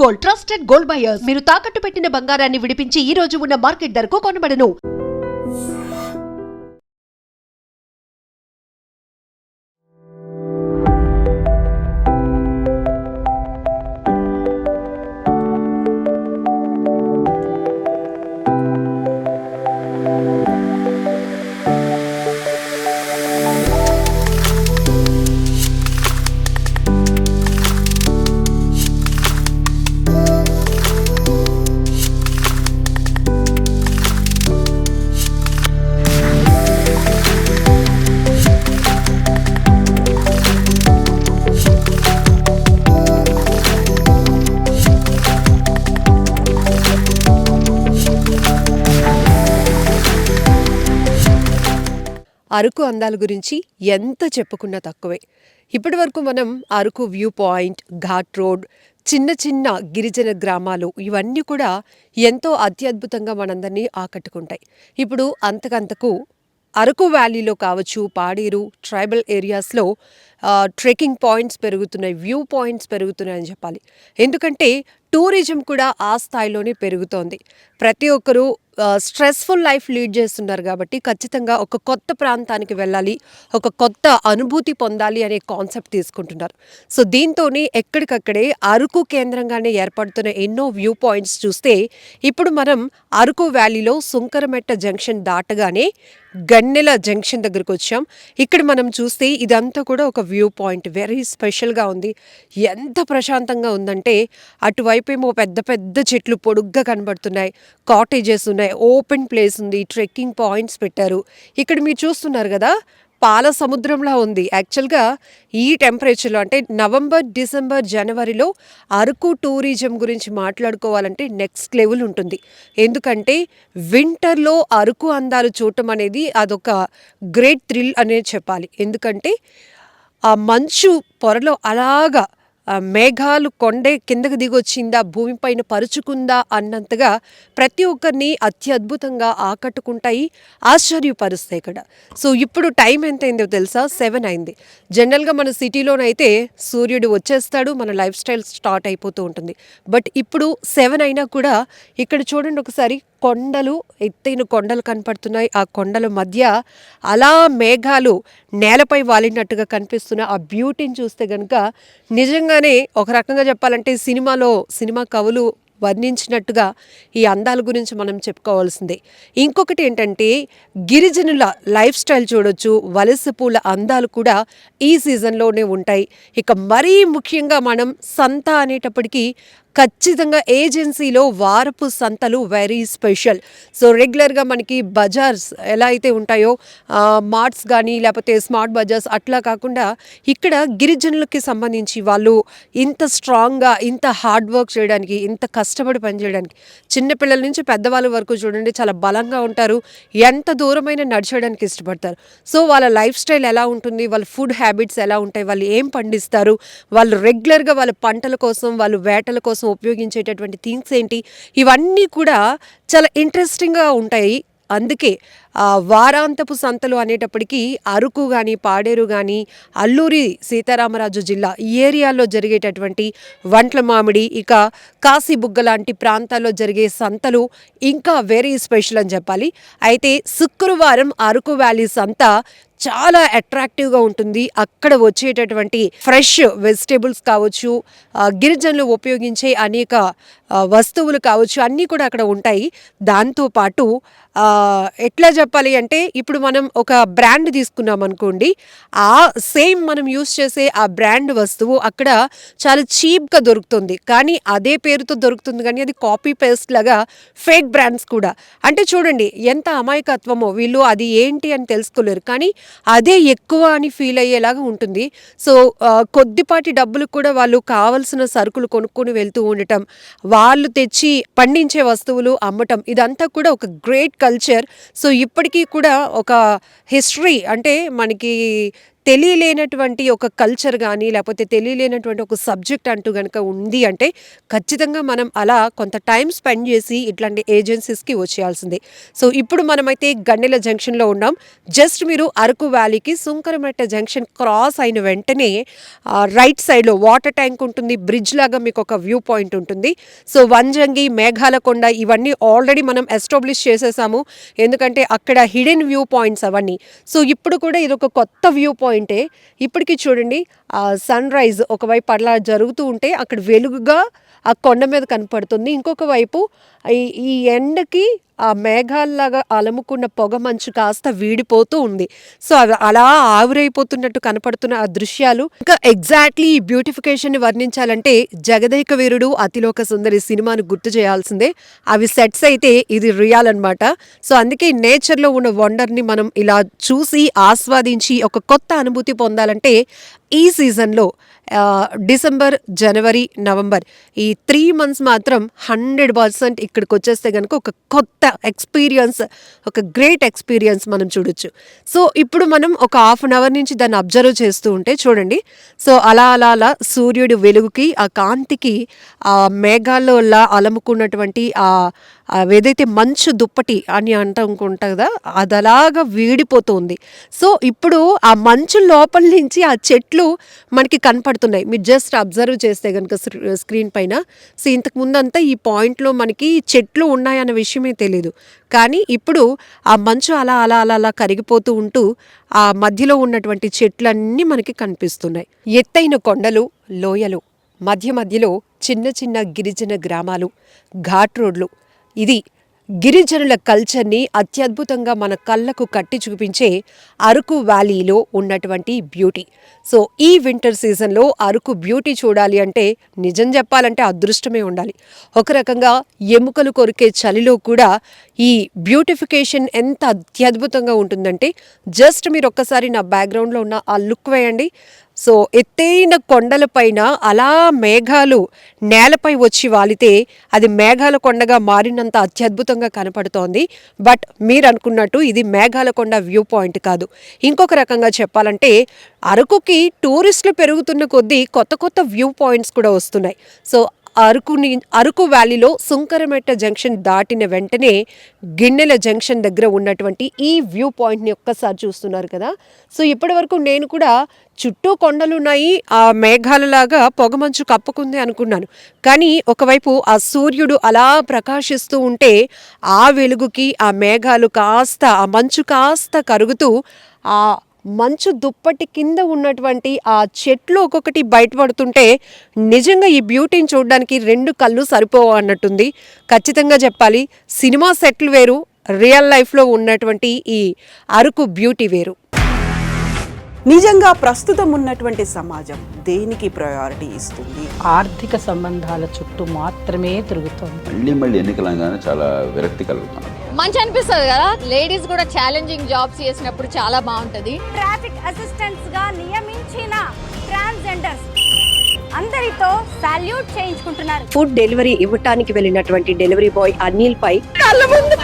Gold, trusted gold buyers. మీరు తాకట్టు పెట్టిన బంగారాన్ని విడిపించి ఈ రోజు ఉన్న మార్కెట్ ధరకు కొనబడను. అరకు అందాల గురించి ఎంత చెప్పుకున్నా తక్కువే. ఇప్పటి వరకు మనం Araku view point, ghat road, చిన్న చిన్న గిరిజన గ్రామాలు ఇవన్నీ కూడా ఎంతో అత్యద్భుతంగా మనందరినీ ఆకట్టుకుంటాయి. ఇప్పుడు అంతకంతకు అరకు వ్యాలీలో కావచ్చు, పాడేరు ట్రైబల్ ఏరియాస్లో ట్రెక్కింగ్ పాయింట్స్ పెరుగుతున్నాయి, వ్యూ పాయింట్స్ పెరుగుతున్నాయని చెప్పాలి. ఎందుకంటే టూరిజం కూడా ఆ స్థాయిలోనే పెరుగుతోంది. ప్రతి ఒక్కరూ స్ట్రెస్ఫుల్ లైఫ్ లీడ్ చేస్తున్నారు కాబట్టి ఖచ్చితంగా ఒక కొత్త ప్రాంతానికి వెళ్ళాలి, ఒక కొత్త అనుభూతి పొందాలి అనే కాన్సెప్ట్ తీసుకుంటున్నారు. సో దీంతోనే ఎక్కడికక్కడే అరకు కేంద్రంగానే ఏర్పడుతున్న ఎన్నో వ్యూ పాయింట్స్ చూస్తే ఇప్పుడు మనం అరకు వ్యాలీలో సుంకరమెట్ట జంక్షన్ దాటగానే గన్నెల జంక్షన్ దగ్గరకు వచ్చాం. ఇక్కడ మనం చూస్తే ఇదంతా కూడా ఒక వ్యూ పాయింట్, వెరీ స్పెషల్గా ఉంది. ఎంత ప్రశాంతంగా ఉందంటే అటువైపేమో పెద్ద పెద్ద చెట్లు పొడుగ్గా కనబడుతున్నాయి, కాటేజెస్ ఉన్నాయి, ఓపెన్ ప్లేస్ ఉంది, ట్రెక్కింగ్ పాయింట్స్ పెట్టారు. ఇక్కడ మీరు చూస్తున్నారు కదా, పాల సముద్రంలా ఉంది. యాక్చువల్గా ఈ టెంపరేచర్లో అంటే నవంబర్, డిసెంబర్, జనవరిలో అరకు టూరిజం గురించి మాట్లాడుకోవాలంటే నెక్స్ట్ లెవెల్ ఉంటుంది. ఎందుకంటే వింటర్లో అరకు అందాలు చూడటం అనేది అదొక గ్రేట్ థ్రిల్ అనేది చెప్పాలి. ఎందుకంటే ఆ మంచు పొరలో అలాగా మేఘాలు కొండే కిందకు దిగొచ్చిందా, భూమిపైన పరుచుకుందా అన్నంతగా ప్రతి ఒక్కరిని అత్యద్భుతంగా ఆకట్టుకుంటాయి, ఆశ్చర్యపరుస్తాయి ఇక్కడ. సో ఇప్పుడు టైం ఎంత అయిందో తెలుసా? 7 అయింది. జనరల్గా మన సిటీలోనైతే సూర్యుడు వచ్చేస్తాడు, మన లైఫ్ స్టైల్ స్టార్ట్ అయిపోతూ ఉంటుంది. బట్ ఇప్పుడు 7 అయినా కూడా ఇక్కడ చూడండి ఒకసారి, కొండలు, ఎత్తైన కొండలు కనపడుతున్నాయి. ఆ కొండల మధ్య అలా మేఘాలు నేలపై వాలినట్టుగా కనిపిస్తున్న ఆ బ్యూటీని చూస్తే కనుక నిజంగానే ఒక రకంగా చెప్పాలంటే సినిమా కవులు వర్ణించినట్టుగా ఈ అందాల గురించి మనం చెప్పుకోవాల్సిందే. ఇంకొకటి ఏంటంటే గిరిజనుల లైఫ్ స్టైల్ చూడొచ్చు, వలస పూల అందాలు కూడా ఈ సీజన్లోనే ఉంటాయి. ఇక మరీ ముఖ్యంగా మనం సంత అనేటప్పటికీ ఖచ్చితంగా ఏజెన్సీలో వారపు సంతలు వెరీ స్పెషల్. సో రెగ్యులర్గా మనకి బజార్స్ ఎలా అయితే ఉంటాయో, మార్ట్స్ కానీ లేకపోతే స్మార్ట్ బజార్స్ అట్లా కాకుండా ఇక్కడ గిరిజనులకి సంబంధించి వాళ్ళు ఇంత స్ట్రాంగ్గా, ఇంత హార్డ్ వర్క్ చేయడానికి, ఇంత కష్టపడి పనిచేయడానికి, చిన్నపిల్లల నుంచి పెద్దవాళ్ళ వరకు చూడండి చాలా బలంగా ఉంటారు, ఎంత దూరమైన నడిచేయడానికి ఇష్టపడతారు. సో వాళ్ళ లైఫ్ స్టైల్ ఎలా ఉంటుంది, వాళ్ళ ఫుడ్ హ్యాబిట్స్ ఎలా ఉంటాయి, వాళ్ళు ఏం పండిస్తారు, వాళ్ళు రెగ్యులర్గా వాళ్ళ పంటల కోసం, వాళ్ళు వేటల కోసం ఉపయోగించేటటువంటి థింగ్స్ ఏంటి, ఇవన్నీ కూడా చాలా ఇంట్రెస్టింగ్గా ఉంటాయి. అందుకే వారాంతపు సంతలు అనేటప్పటికీ అరకు కానీ, పాడేరు కానీ, అల్లూరి సీతారామరాజు జిల్లా ఈ ఏరియాలో జరిగేటటువంటి వంట్ల మామిడి, ఇక కాశీబుగ్గ లాంటి ప్రాంతాల్లో జరిగే సంతలు ఇంకా వెరీ స్పెషల్ అని చెప్పాలి. అయితే శుక్రవారం అరకు వ్యాలీ సంత చాలా అట్రాక్టివ్గా ఉంటుంది. అక్కడ వచ్చేటటువంటి ఫ్రెష్ వెజిటేబుల్స్ కావచ్చు, గిరిజనులు ఉపయోగించే అనేక వస్తువులు కావచ్చు, అన్నీ కూడా అక్కడ ఉంటాయి. దాంతోపాటు ఎట్లా చెప్పాలి అంటే ఇప్పుడు మనం ఒక బ్రాండ్ తీసుకున్నాం అనుకోండి, ఆ సేమ్ మనం యూస్ చేసే ఆ బ్రాండ్ వస్తువు అక్కడ చాలా చీప్గా దొరుకుతుంది. కానీ అదే పేరుతో దొరుకుతుంది, కానీ అది కాపీ పేస్ట్ లాగా ఫేక్ బ్రాండ్స్ కూడా. అంటే చూడండి ఎంత అమాయకత్వమో, వీళ్ళు అది ఏంటి అని తెలుసుకోలేరు, కానీ అదే ఎక్కువ అని ఫీల్ అయ్యేలాగా ఉంటుంది. సో కొద్దిపాటి డబ్బులు కూడా వాళ్ళు కావలసిన సరుకులు కొనుక్కొని వెళ్తూ ఉండటం, వాళ్ళు తెచ్చి పండించే వస్తువులు అమ్మటం, ఇదంతా కూడా ఒక గ్రేట్ కల్చర్. సో ఇప్పటికీ కూడా ఒక హిస్టరీ అంటే మనకి తెలియలేనటువంటి ఒక కల్చర్ కానీ లేకపోతే తెలియలేనటువంటి ఒక సబ్జెక్ట్ అంటూ కనుక ఉంది అంటే ఖచ్చితంగా మనం అలా కొంత టైం స్పెండ్ చేసి ఇట్లాంటి ఏజెన్సీస్కి వచ్చేయాల్సిందే. సో ఇప్పుడు మనమైతే గన్నెల జంక్షన్లో ఉన్నాం. జస్ట్ మీరు అరకు వ్యాలీకి సుంకరమెట్ట జంక్షన్ క్రాస్ అయిన వెంటనే రైట్ సైడ్లో వాటర్ ట్యాంక్ ఉంటుంది, బ్రిడ్జ్ లాగా మీకు ఒక వ్యూ పాయింట్ ఉంటుంది. సో వంజంగి, మేఘాలకొండ ఇవన్నీ ఆల్రెడీ మనం ఎస్టాబ్లిష్ చేసేసాము, ఎందుకంటే అక్కడ హిడెన్ వ్యూ పాయింట్స్ అవన్నీ. సో ఇప్పుడు కూడా ఇది ఒక కొత్త వ్యూ పాయింటే. ఇప్పటికి చూడండి సన్ రైజ్ ఒకవైపు అలా జరుగుతూ ఉంటే అక్కడ వెలుగుగా ఆ కొండ మీద కనపడుతుంది. ఇంకొక వైపు ఈ ఎండకి ఆ మేఘాల్లాగా అలముకున్న పొగ మంచు కాస్త వీడిపోతూ ఉంది. సో అవి అలా ఆవిరైపోతున్నట్టు కనపడుతున్న ఆ దృశ్యాలు. ఇంకా ఎగ్జాక్ట్లీ ఈ బ్యూటిఫికేషన్ ని వర్ణించాలంటే జగదేక వీరుడు అతిలోక సుందరి సినిమాను గుర్తు చేయాల్సిందే. అవి సెట్స్ అయితే ఇది రియల్ అన్నమాట. సో అందుకే నేచర్లో ఉన్న వండర్ని మనం ఇలా చూసి ఆస్వాదించి ఒక కొత్త అనుభూతి పొందాలంటే ఈ సీజన్లో డిసెంబర్, జనవరి, నవంబర్ ఈ 3 months మాత్రం 100% ఇక్కడికి వచ్చేస్తే కనుక ఒక కొత్త ఎక్స్పీరియన్స్, ఒక గ్రేట్ ఎక్స్పీరియన్స్ మనం చూడొచ్చు. సో ఇప్పుడు మనం ఒక 1/2 hour నుంచి దాన్ని అబ్జర్వ్ చేస్తూ ఉంటే చూడండి. సో అలా అలా అలా సూర్యుడి వెలుగుకి ఆ కాంతికి ఆ మేఘాల్లో అలముకున్నటువంటి ఏదైతే మంచు దుప్పటి అని అంటుంటా కదా అది అలాగా వీడిపోతుంది. సో ఇప్పుడు ఆ మంచు లోపల నుంచి ఆ చెట్లు మనకి కనపడుతున్నాయి. మీరు జస్ట్ అబ్జర్వ్ చేస్తే కనుక స్క్రీన్ పైన. సో ఇంతకు ముందంతా ఈ పాయింట్లో మనకి చెట్లు ఉన్నాయన్న విషయమే తెలియదు, కానీ ఇప్పుడు ఆ మంచు అలా అలా అలా అలా కరిగిపోతూ ఉంటూ ఆ మధ్యలో ఉన్నటువంటి చెట్లన్నీ మనకి కనిపిస్తున్నాయి. ఎత్తైన కొండలు, లోయలు, మధ్య మధ్యలో చిన్న చిన్న గిరిజన గ్రామాలు, ఘాట్ రోడ్లు. ఇది గిరిజనుల కల్చర్ని అత్యద్భుతంగా మన కళ్ళకు కట్టి చూపించే అరకు వ్యాలీలో ఉన్నటువంటి బ్యూటీ. సో ఈ వింటర్ సీజన్లో అరకు బ్యూటీ చూడాలి అంటే నిజం చెప్పాలంటే అదృష్టమే ఉండాలి. ఒక రకంగా ఎముకలు కొరికే చలిలో కూడా ఈ బ్యూటిఫికేషన్ ఎంత అత్యద్భుతంగా ఉంటుందంటే జస్ట్ మీరు ఒక్కసారి నా బ్యాక్గ్రౌండ్లో ఉన్న ఆ లుక్ వేయండి. సో ఎత్తైన కొండలపైన అలా మేఘాలు నేలపై వచ్చి వాలితే అది మేఘాల కొండగా మారినంత అత్యద్భుతంగా కనపడుతోంది. బట్ మీరు అనుకున్నట్టు ఇది మేఘాల కొండ వ్యూ పాయింట్ కాదు. ఇంకొక రకంగా చెప్పాలంటే అరకుకి టూరిస్టులు పెరుగుతున్న కొద్దీ కొత్త కొత్త వ్యూ పాయింట్స్ కూడా వస్తున్నాయి. సో అరకు వ్యాలీలో సుంకరమెట్ట జంక్షన్ దాటిన వెంటనే గిన్నెల జంక్షన్ దగ్గర ఉన్నటువంటి ఈ వ్యూ పాయింట్ని ఒక్కసారి చూస్తున్నారు కదా. సో ఇప్పటి వరకు నేను కూడా చుట్టూ కొండలు ఉన్నాయి, ఆ మేఘాలలాగా పొగమంచు కప్పుకుంది అనుకున్నాను. కానీ ఒకవైపు ఆ సూర్యుడు అలా ప్రకాశిస్తూ ఉంటే ఆ వెలుగుకి ఆ మేఘాలు కాస్త, ఆ మంచు కాస్త కరుగుతూ ఆ మంచు దుప్పటి కింద ఉన్నటువంటి ఆ చెట్లు ఒక్కొక్కటి బయటపడుతుంటే నిజంగా ఈ బ్యూటీని చూడడానికి 2 కళ్ళు సరిపోవు అన్నట్టుంది. ఖచ్చితంగా చెప్పాలి, సినిమా సెట్లు వేరు, రియల్ లైఫ్లో ఉన్నటువంటి ఈ అరకు బ్యూటీ వేరు. నిజంగా ప్రస్తుతం ఉన్నటువంటి సమాజం దేనికి ప్రయారిటీ ఇస్తుంది? ఆర్థిక సంబంధాల చుట్టూ మాత్రమే తిరుగుతుంది. మళ్ళీ ఎన్నికలంగానే చాలా విరక్తి కలుగుతాను. మంచి అనిపిస్తుంది కదా, లేడీస్ కూడా ఛాలెంజింగ్ జాబ్స్ చేసినప్పుడు చాలా బాగుంటది. ట్రాఫిక్ అసిస్టెంట్స్ గా నియమించిన ట్రాన్స్జెండర్స్ అందరితో సాల్యూట్ చేయించుకుంటున్నారు. ఫుడ్ డెలివరీ ఇవ్వటానికి వెళ్ళినటువంటి డెలివరీ బాయ్ అనిల్ పై కళ్ళ ముందు